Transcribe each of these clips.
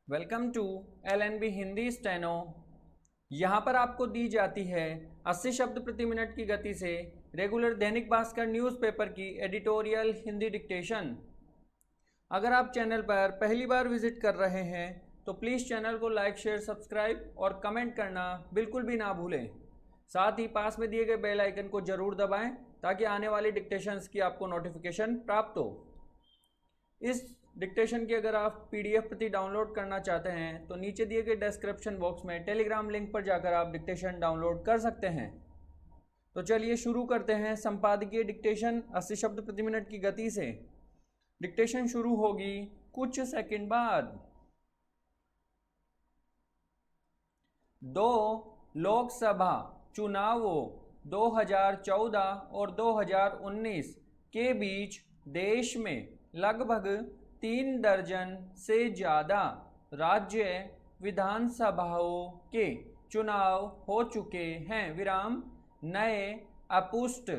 Welcome to LNB Hindi steno. यहाँ पर आपको दी जाती है 80 शब्द प्रति मिनट की गति से रेगुलर दैनिक भास्कर न्यूज़पेपर की एडिटोरियल हिंदी डिक्टेशन। अगर आप चैनल पर पहली बार विजिट कर रहे हैं तो प्लीज़ चैनल को लाइक, शेयर, सब्सक्राइब और कमेंट करना बिल्कुल भी ना भूलें। साथ ही पास में दिए गए बेल आइकन को ज़रूर दबाएं ताकि आने वाली डिक्टेशंस की आपको नोटिफिकेशन प्राप्त हो। इस डिक्टेशन की अगर आप PDF प्रति डाउनलोड करना चाहते हैं तो नीचे दिए गए डिस्क्रिप्शन बॉक्स में टेलीग्राम लिंक पर जाकर आप डिक्टेशन डाउनलोड कर सकते हैं। तो चलिए शुरू करते हैं संपादकीय डिक्टेशन 80 शब्द प्रति मिनट की गति से। डिक्टेशन शुरू होगी कुछ सेकंड बाद। 2 लोकसभा चुनावों 2014 और 2019 के बीच देश में लगभग 3 दर्जन से ज़्यादा राज्य विधानसभाओं के चुनाव हो चुके हैं। नए अपुष्ट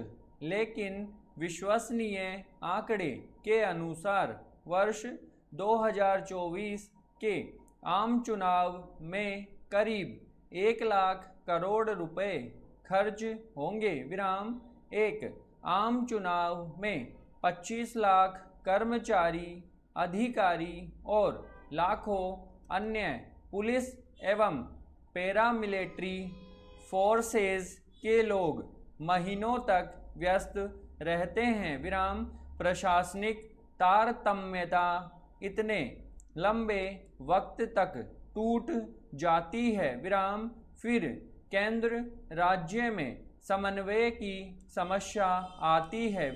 लेकिन विश्वसनीय आंकड़े के अनुसार वर्ष 2024 के आम चुनाव में करीब 1 लाख करोड़ रुपए खर्च होंगे। एक आम चुनाव में 25 लाख कर्मचारी, अधिकारी और लाखों अन्य पुलिस एवं पैरामिलिट्री फोर्सेस के लोग महीनों तक व्यस्त रहते हैं। प्रशासनिक तारतम्यता इतने लंबे वक्त तक टूट जाती है। फिर केंद्र राज्य में समन्वय की समस्या आती है।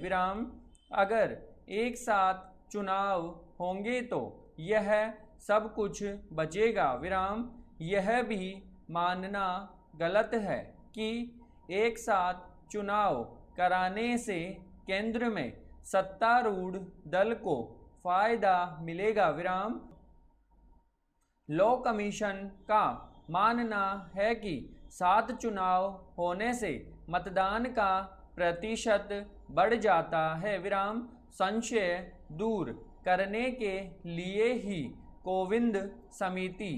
अगर एक साथ चुनाव होंगे तो यह सब कुछ बचेगा। यह भी मानना गलत है कि एक साथ चुनाव कराने से केंद्र में सत्तारूढ़ दल को फायदा मिलेगा। लॉ कमीशन का मानना है कि 7 चुनाव होने से मतदान का प्रतिशत बढ़ जाता है। संशय दूर करने के लिए ही कोविंद समिति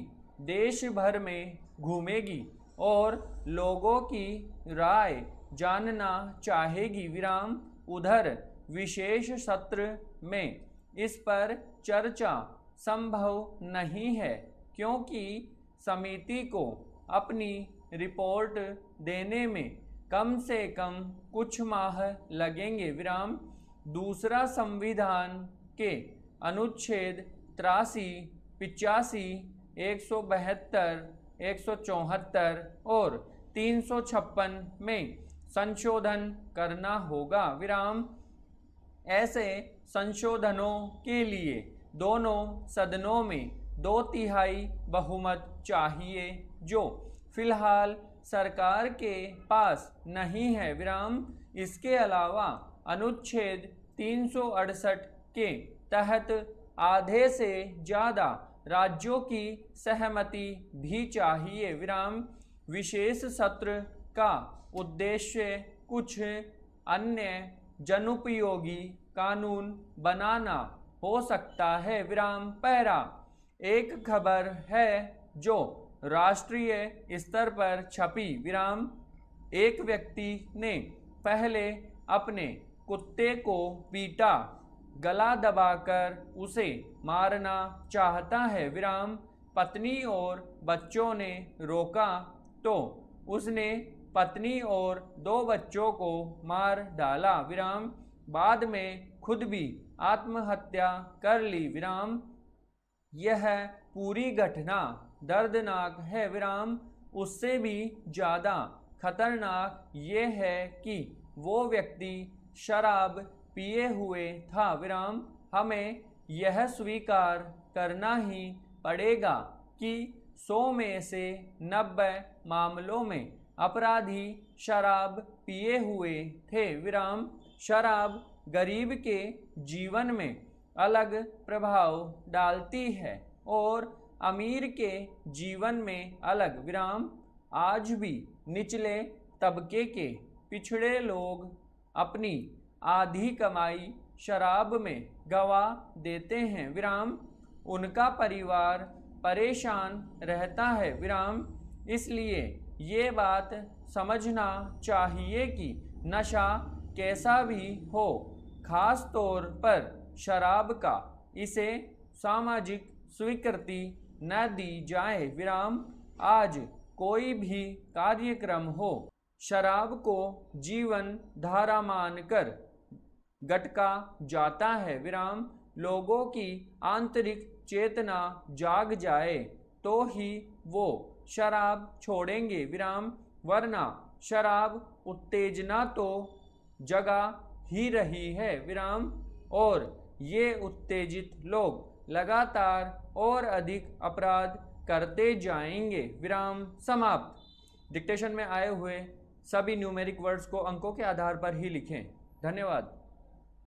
देश भर में घूमेगी और लोगों की राय जानना चाहेगी। उधर विशेष सत्र में इस पर चर्चा संभव नहीं है क्योंकि समिति को अपनी रिपोर्ट देने में कम से कम कुछ माह लगेंगे। दूसरा संविधान के अनुच्छेद 83, 85, 172, 174 और 356 में संशोधन करना होगा। ऐसे संशोधनों के लिए दोनों सदनों में 2/3 बहुमत चाहिए जो फिलहाल सरकार के पास नहीं है। इसके अलावा अनुच्छेद 368 के तहत आधे से ज़्यादा राज्यों की सहमति भी चाहिए। विशेष सत्र का उद्देश्य कुछ अन्य जनोपयोगी कानून बनाना हो सकता है। पैरा एक खबर है जो राष्ट्रीय स्तर पर छपी। एक व्यक्ति ने पहले अपने कुत्ते को पीटा, गला दबाकर उसे मारना चाहता है। पत्नी और बच्चों ने रोका तो उसने पत्नी और 2 बच्चों को मार डाला। बाद में खुद भी आत्महत्या कर ली। यह पूरी घटना दर्दनाक है। उससे भी ज़्यादा खतरनाक ये है कि वो व्यक्ति शराब पिए हुए था। हमें यह स्वीकार करना ही पड़ेगा कि 100 में से 90 मामलों में अपराधी शराब पिए हुए थे। शराब गरीब के जीवन में अलग प्रभाव डालती है और अमीर के जीवन में अलग। आज भी निचले तबके के पिछड़े लोग अपनी आधी कमाई शराब में गवा देते हैं। उनका परिवार परेशान रहता है विराम। इसलिए ये बात समझना चाहिए कि नशा कैसा भी हो, खास तौर पर शराब का, इसे सामाजिक स्वीकृति न दी जाए विराम। आज कोई भी कार्यक्रम हो, शराब को जीवन धारा मानकर गटका जाता है विराम। लोगों की आंतरिक चेतना जाग जाए तो ही वो शराब छोड़ेंगे विराम, वरना शराब उत्तेजना तो जगा ही रही है विराम, और ये उत्तेजित लोग लगातार और अधिक अपराध करते जाएंगे विराम। समाप्त। डिक्टेशन में आए हुए सभी न्यूमेरिक वर्ड्स को अंकों के आधार पर ही लिखें। धन्यवाद।